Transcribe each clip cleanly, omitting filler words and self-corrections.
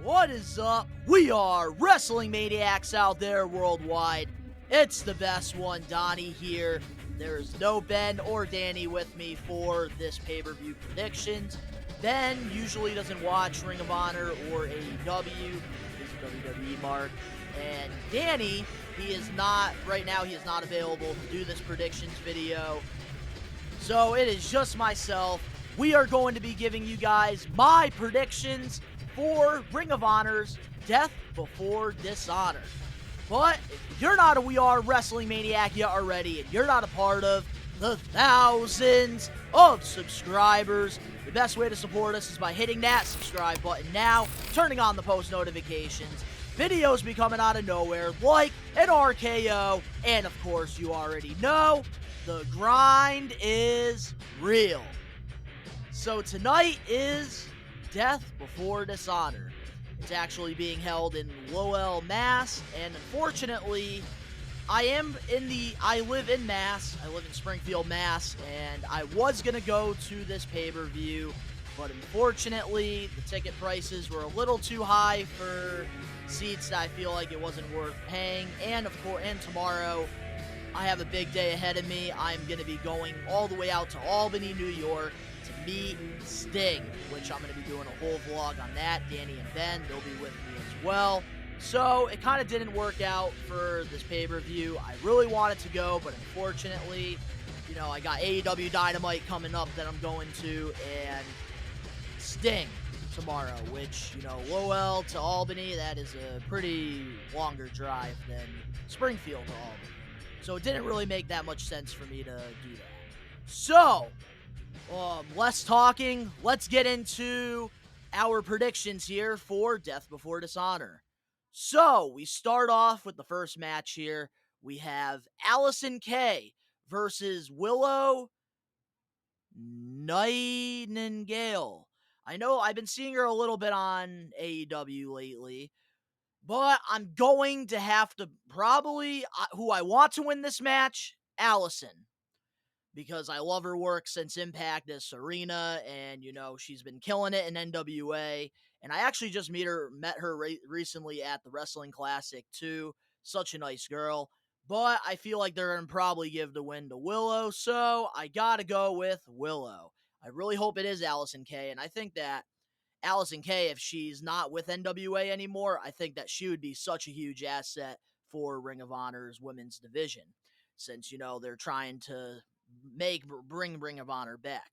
What is up? We are Wrestling Maniacs out there worldwide. It's the best one, Donnie here. There is no Ben or Danny with me for this pay-per-view predictions. Ben usually doesn't watch Ring of Honor or AEW. He's a WWE mark. And Danny, he is not available to do this predictions video. So it is just myself. We are going to be giving you guys my predictions for Ring of Honor's Death Before Dishonor. But if you're not a We Are Wrestling Maniac yet already, and you're not a part of the thousands of subscribers, the best way to support us is by hitting that subscribe button now, turning on the post notifications. Videos be coming out of nowhere like an RKO, and of course you already know, the grind is real. So tonight is Death Before Dishonor. It's actually being held in Lowell, Mass, and unfortunately, I live in Mass. I live in Springfield, Mass, and I was gonna go to this pay-per-view, but unfortunately, the ticket prices were a little too high for seats that I feel like it wasn't worth paying. And of course, and tomorrow, I have a big day ahead of me. I'm gonna be going all the way out to Albany, New York, to meet Sting, which I'm going to be doing a whole vlog on that. Danny and Ben, they'll be with me as well. So it kind of didn't work out for this pay-per-view. I really wanted to go, but unfortunately, I got AEW Dynamite coming up that I'm going to, and Sting tomorrow, which, Lowell to Albany, that is a pretty longer drive than Springfield to Albany. So it didn't really make that much sense for me to do that. So, less talking, let's get into our predictions here for Death Before Dishonor. So, we start off with the first match here. We have Allison Kay versus Willow Nightingale. I know I've been seeing her a little bit on AEW lately, but I'm going to have to probably, who I want to win this match, Allison. Because I love her work since Impact as Serena, and, she's been killing it in NWA. And I actually just met her recently at the Wrestling Classic, too. Such a nice girl. But I feel like they're going to probably give the win to Willow, so I got to go with Willow. I really hope it is Allison Kay, and I think that Allison Kay, if she's not with NWA anymore, I think that she would be such a huge asset for Ring of Honor's women's division. Since, they're trying to bring Ring of Honor back.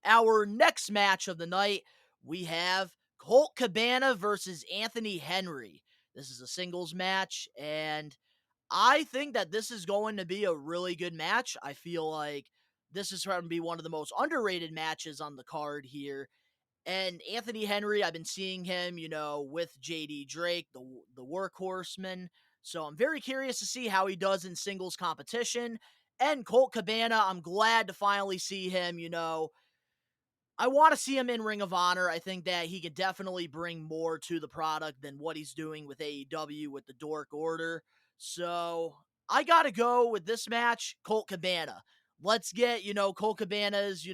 Our next match of the night, we have Colt Cabana versus Anthony Henry. This is a singles match, and I think that this is going to be a really good match. I feel like this is going to be one of the most underrated matches on the card here. And Anthony Henry, I've been seeing him, with JD Drake, the workhorseman. So I'm very curious to see how he does in singles competition. And Colt Cabana, I'm glad to finally see him, I want to see him in Ring of Honor. I think that he could definitely bring more to the product than what he's doing with AEW with the Dork Order. So I got to go with this match, Colt Cabana. Let's get, Colt Cabana's,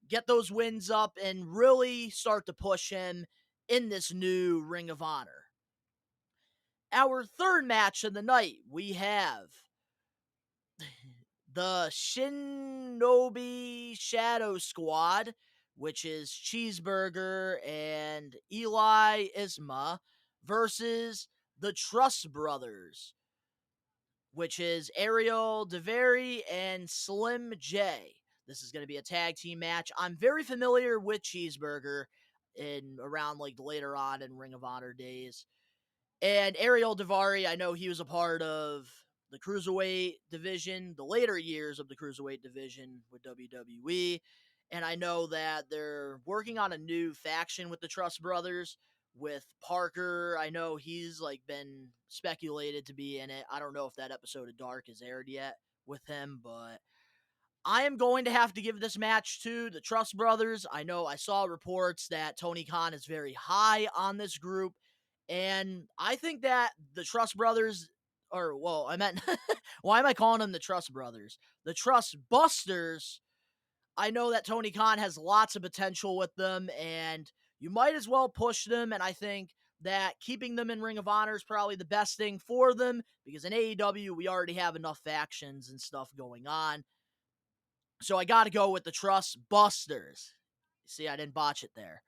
get those wins up and really start to push him in this new Ring of Honor. Our third match of the night, we have the Shinobi Shadow Squad, which is Cheeseburger and Eli Isma, versus the Truss Brothers, which is Ariel Deveri and Slim J. This is going to be a tag team match. I'm very familiar with Cheeseburger around later on in Ring of Honor days. And Ariel Deveri, I know he was a part of the Cruiserweight division, the later years of the Cruiserweight division with WWE. And I know that they're working on a new faction with the Truss Brothers with Parker. I know he's been speculated to be in it. I don't know if that episode of Dark has aired yet with him, but I am going to have to give this match to the Truss Brothers. I know I saw reports that Tony Khan is very high on this group, and I think that the Truss Brothers, why am I calling them the Truss Brothers? The Truss Busters, I know that Tony Khan has lots of potential with them, and you might as well push them, and I think that keeping them in Ring of Honor is probably the best thing for them, because in AEW, we already have enough factions and stuff going on. So I got to go with the Truss Busters. See, I didn't botch it there.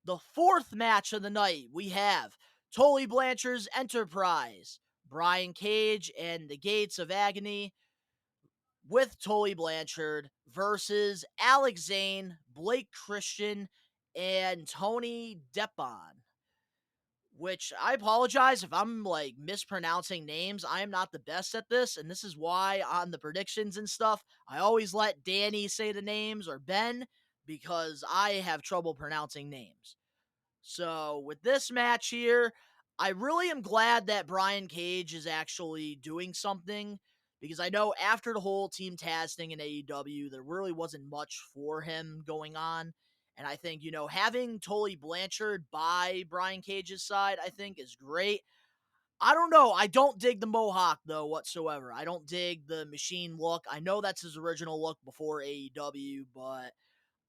The fourth match of the night, we have Tully Blanchard's Enterprise, Brian Cage and the Gates of Agony, with Tully Blanchard versus Alex Zane, Blake Christian, and Tony Deppon. Which I apologize if I'm mispronouncing names. I am not the best at this, and this is why on the predictions and stuff, I always let Danny say the names or Ben, because I have trouble pronouncing names. So with this match here, I really am glad that Brian Cage is actually doing something, because I know after the whole Team Taz thing in AEW, there really wasn't much for him going on. And I think, having Tully Blanchard by Brian Cage's side, I think is great. I don't know. I don't dig the Mohawk, though, whatsoever. I don't dig the machine look. I know that's his original look before AEW, but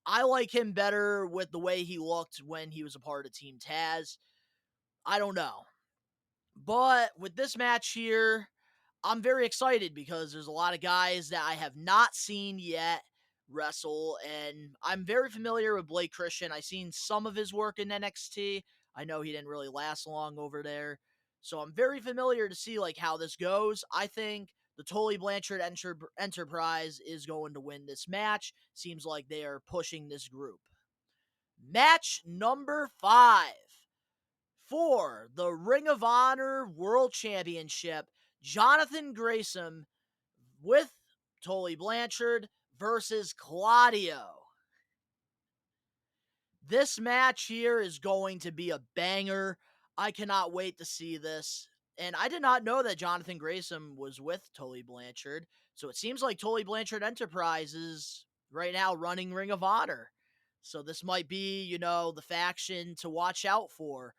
I like him better with the way he looked when he was a part of Team Taz. I don't know. But with this match here, I'm very excited because there's a lot of guys that I have not seen yet wrestle, and I'm very familiar with Blake Christian. I've seen some of his work in NXT. I know he didn't really last long over there. So I'm very familiar to see how this goes. I think the Tully Blanchard Enterprise is going to win this match. Seems like they are pushing this group. Match number 5 for the Ring of Honor World Championship. Jonathan Grayson with Tully Blanchard versus Claudio. This match here is going to be a banger. I cannot wait to see this. And I did not know that Jonathan Grayson was with Tully Blanchard. So it seems like Tully Blanchard Enterprise is right now running Ring of Honor. So this might be, the faction to watch out for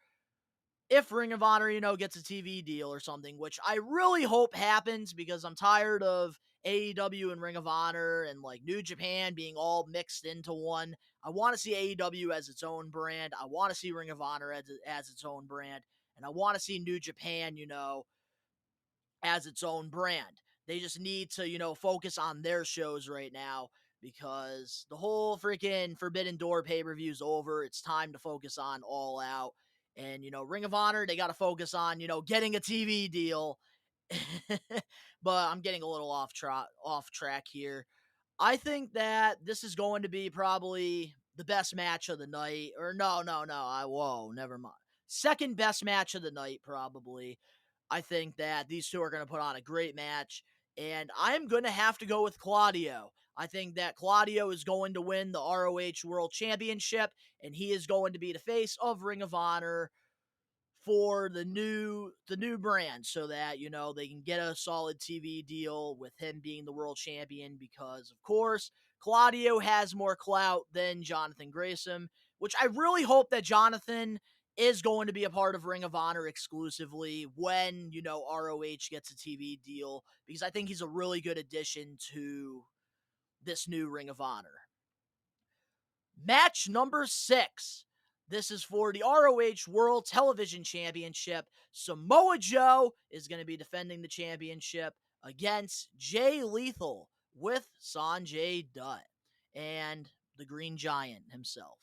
if Ring of Honor, gets a TV deal or something, which I really hope happens, because I'm tired of AEW and Ring of Honor and New Japan being all mixed into one. I want to see AEW as its own brand. I want to see Ring of Honor as its own brand. And I want to see New Japan, as its own brand. They just need to, focus on their shows right now, because the whole freaking Forbidden Door pay-per-view is over. It's time to focus on All Out. And, Ring of Honor, they got to focus on, getting a TV deal. But I'm getting a little off track here. I think that this is going to be probably the best match of the night. Or no. Never mind. Second best match of the night, probably. I think that these two are going to put on a great match, and I'm going to have to go with Claudio. I think that Claudio is going to win the ROH World Championship, and he is going to be the face of Ring of Honor for the new brand, so that they can get a solid TV deal with him being the world champion, because of course Claudio has more clout than Jonathan Grayson, which I really hope that Jonathan is going to be a part of Ring of Honor exclusively when ROH gets a TV deal, because I think he's a really good addition to this new Ring of Honor. Match number 6. This is for the ROH World Television Championship. Samoa Joe is going to be defending the championship against Jay Lethal with Sanjay Dutt and the Green Giant himself.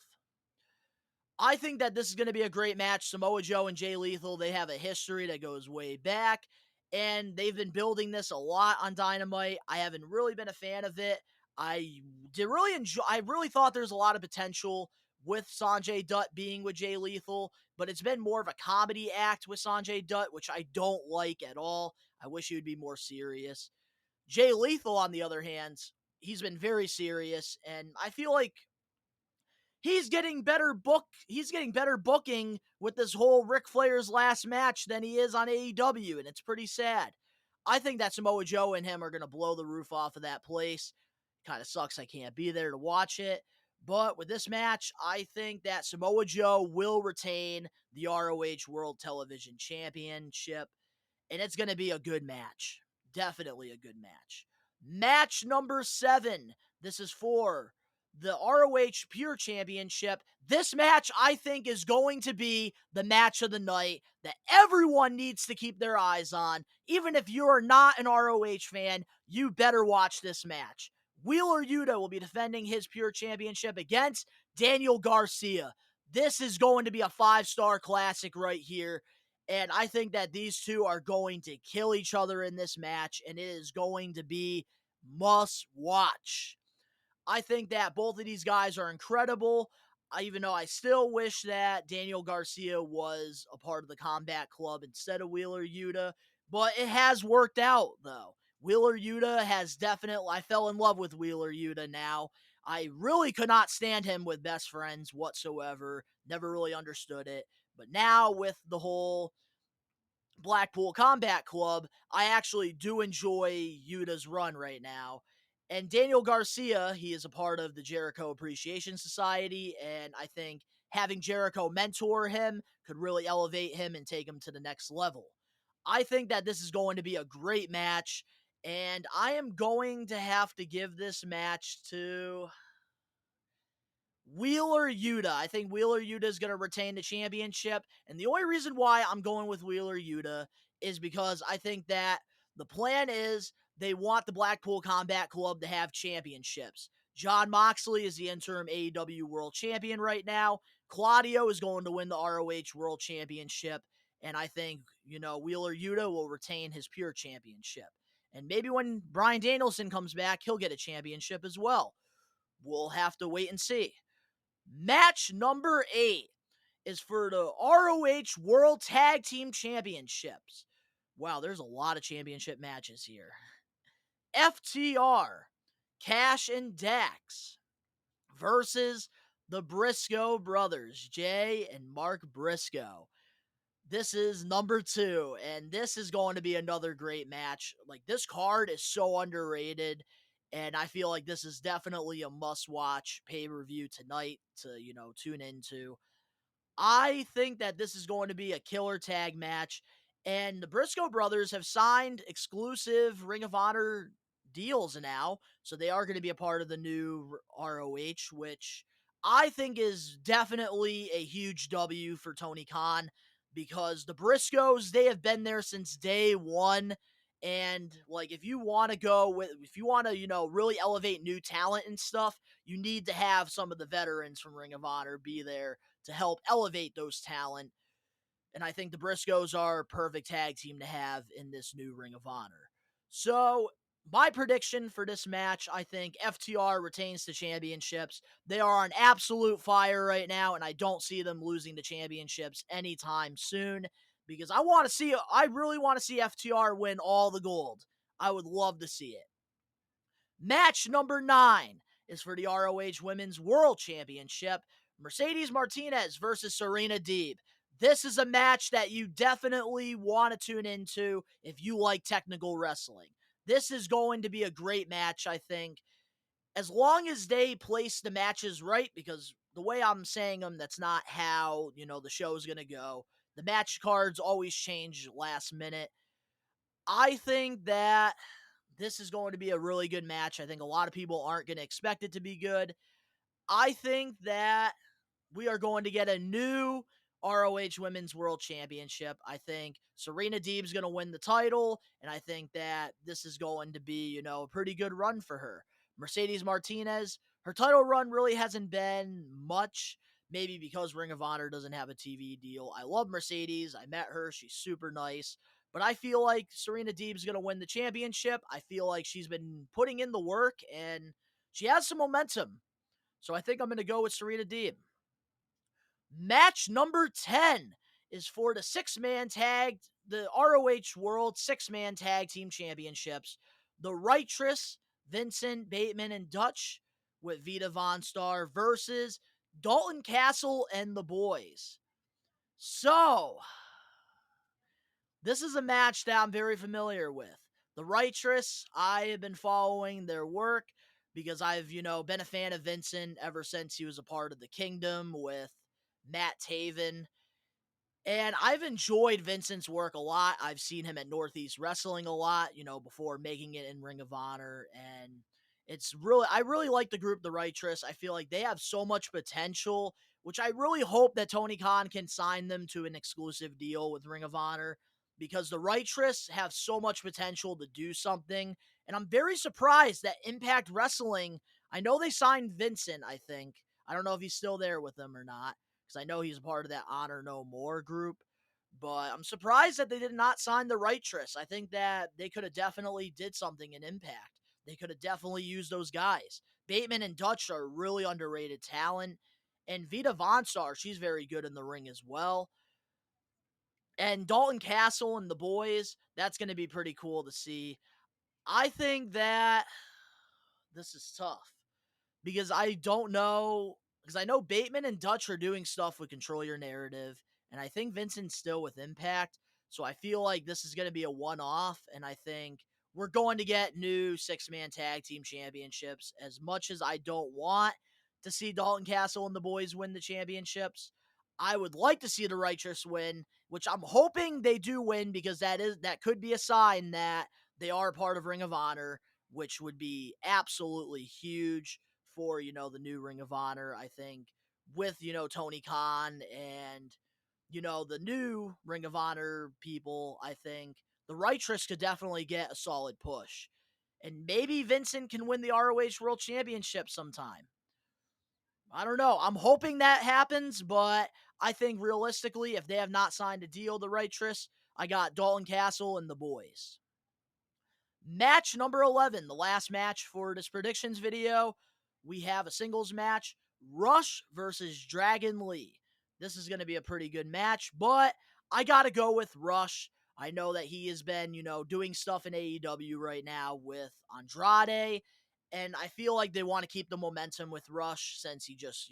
I think that this is going to be a great match. Samoa Joe and Jay Lethal, they have a history that goes way back, and they've been building this a lot on Dynamite. I haven't really been a fan of it. I really thought there's a lot of potential with Sanjay Dutt being with Jay Lethal, but it's been more of a comedy act with Sanjay Dutt, which I don't like at all. I wish he would be more serious. Jay Lethal, on the other hand, he's been very serious, and I feel like he's getting better booking with this whole Ric Flair's last match than he is on AEW, and it's pretty sad. I think that Samoa Joe and him are going to blow the roof off of that place. Kind of sucks I can't be there to watch it. But with this match, I think that Samoa Joe will retain the ROH World Television Championship, and it's going to be a good match. Definitely a good match. Match number 7. This is for the ROH Pure Championship. This match, I think, is going to be the match of the night that everyone needs to keep their eyes on. Even if you're not an ROH fan, you better watch this match. Wheeler Yuda will be defending his Pure Championship against Daniel Garcia. This is going to be a 5-star classic right here. And I think that these two are going to kill each other in this match, and it is going to be must watch. I think that both of these guys are incredible. Even though I still wish that Daniel Garcia was a part of the Combat Club instead of Wheeler Yuta, but it has worked out, though. Wheeler Yuta has definitely, I fell in love with Wheeler Yuta now. I really could not stand him with Best Friends whatsoever. Never really understood it. But now with the whole Blackpool Combat Club, I actually do enjoy Yuta's run right now. And Daniel Garcia, he is a part of the Jericho Appreciation Society, and I think having Jericho mentor him could really elevate him and take him to the next level. I think that this is going to be a great match, and I am going to have to give this match to Wheeler Yuta. I think Wheeler Yuta is going to retain the championship. And the only reason why I'm going with Wheeler Yuta is because I think that the plan is they want the Blackpool Combat Club to have championships. Jon Moxley is the interim AEW World Champion right now. Claudio is going to win the ROH World Championship. And I think, Wheeler Yuta will retain his Pure Championship. And maybe when Bryan Danielson comes back, he'll get a championship as well. We'll have to wait and see. Match number 8 is for the ROH World Tag Team Championships. Wow, there's a lot of championship matches here. FTR, Cash and Dax versus the Briscoe Brothers, Jay and Mark Briscoe. This is number 2, and this is going to be another great match. Like, this card is so underrated, and I feel like this is definitely a must-watch pay-per-view tonight to, tune into. I think that this is going to be a killer tag match, and the Briscoe brothers have signed exclusive Ring of Honor deals now, so they are going to be a part of the new ROH, which I think is definitely a huge W for Tony Khan, because the Briscoes, they have been there since day one. And like, if you want to really elevate new talent and stuff, you need to have some of the veterans from Ring of Honor be there to help elevate those talent. And I think the Briscoes are a perfect tag team to have in this new Ring of Honor. So, my prediction for this match, I think FTR retains the championships. They are on absolute fire right now, and I don't see them losing the championships anytime soon, because I really want to see FTR win all the gold. I would love to see it. Match number 9 is for the ROH Women's World Championship. Mercedes Martinez versus Serena Deeb. This is a match that you definitely want to tune into if you like technical wrestling. This is going to be a great match, I think. As long as they place the matches right, because the way I'm saying them, that's not how, the show is going to go. The match cards always change last minute. I think that this is going to be a really good match. I think a lot of people aren't going to expect it to be good. I think that we are going to get a new ROH Women's World Championship. I think Serena Deeb's going to win the title, and I think that this is going to be, a pretty good run for her. Mercedes Martinez, her title run really hasn't been much, maybe because Ring of Honor doesn't have a TV deal. I love Mercedes. I met her. She's super nice. But I feel like Serena Deeb's going to win the championship. I feel like she's been putting in the work, and she has some momentum. So I think I'm going to go with Serena Deeb. Match number 10 is for the the ROH World 6-Man Tag Team Championships. The Righteous, Vincent, Bateman, and Dutch with Vita Von Star versus Dalton Castle and the Boys. So, this is a match that I'm very familiar with. The Righteous, I have been following their work because I've, been a fan of Vincent ever since he was a part of the Kingdom with Matt Taven. And I've enjoyed Vincent's work a lot. I've seen him at Northeast Wrestling a lot, before making it in Ring of Honor. And I really like the group, the Righteous. I feel like they have so much potential, which I really hope that Tony Khan can sign them to an exclusive deal with Ring of Honor, because the Righteous have so much potential to do something. And I'm very surprised that Impact Wrestling, I know they signed Vincent, I think. I don't know if he's still there with them or not, because I know he's a part of that Honor No More group. But I'm surprised that they did not sign the Righteous. I think that they could have definitely did something in Impact. They could have definitely used those guys. Bateman and Dutch are really underrated talent. And Vita Von Star, she's very good in the ring as well. And Dalton Castle and the boys, that's going to be pretty cool to see. I think that this is tough because I don't know, because I know Bateman and Dutch are doing stuff with Control Your Narrative, and I think Vincent's still with Impact, so I feel like this is going to be a one-off, and I think we're going to get new six-man tag team championships. As much as I don't want to see Dalton Castle and the boys win the championships, I would like to see the Righteous win, which I'm hoping they do win, because that could be a sign that they are part of Ring of Honor, which would be absolutely huge for, the new Ring of Honor. I think with, Tony Khan and, the new Ring of Honor people, I think the Righteous could definitely get a solid push. And maybe Vincent can win the ROH World Championship sometime. I don't know. I'm hoping that happens, but I think realistically, if they have not signed a deal, the Righteous, I got Dalton Castle and the boys. Match number 11, the last match for this predictions video. We have a singles match, Rush versus Dragon Lee. This is going to be a pretty good match, but I got to go with Rush. I know that he has been, doing stuff in AEW right now with Andrade, and I feel like they want to keep the momentum with Rush since he just,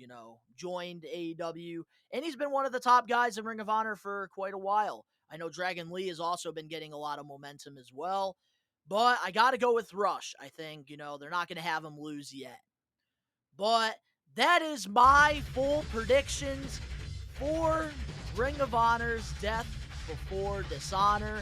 joined AEW, and he's been one of the top guys in Ring of Honor for quite a while. I know Dragon Lee has also been getting a lot of momentum as well. But I got to go with Rush. I think, they're not going to have him lose yet. But that is my full predictions for Ring of Honor's Death Before Dishonor.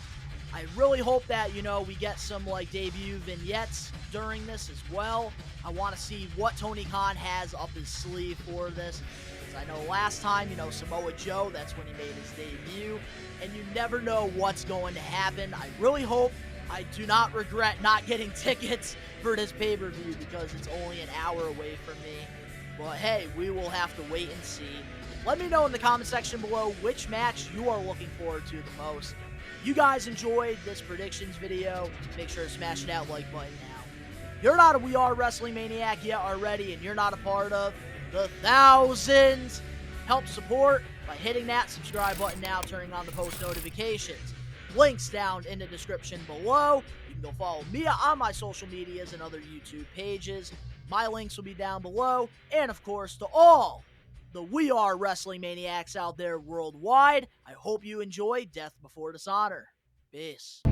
I really hope that, we get some, debut vignettes during this as well. I want to see what Tony Khan has up his sleeve for this. Because I know last time, Samoa Joe, that's when he made his debut. And you never know what's going to happen. I really hope I do not regret not getting tickets for this pay-per-view, because it's only an hour away from me. But hey, we will have to wait and see. Let me know in the comment section below which match you are looking forward to the most. If you guys enjoyed this predictions video, make sure to smash that like button now. If you're not a We Are Wrestling Maniac yet already, and you're not a part of the thousands, help support by hitting that subscribe button now, turning on the post notifications. Links down in the description below. You can go follow me on my social medias and other YouTube pages. My links will be down below. And of course, to all the We Are Wrestling Maniacs out there worldwide, I hope you enjoy Death Before Dishonor. Peace.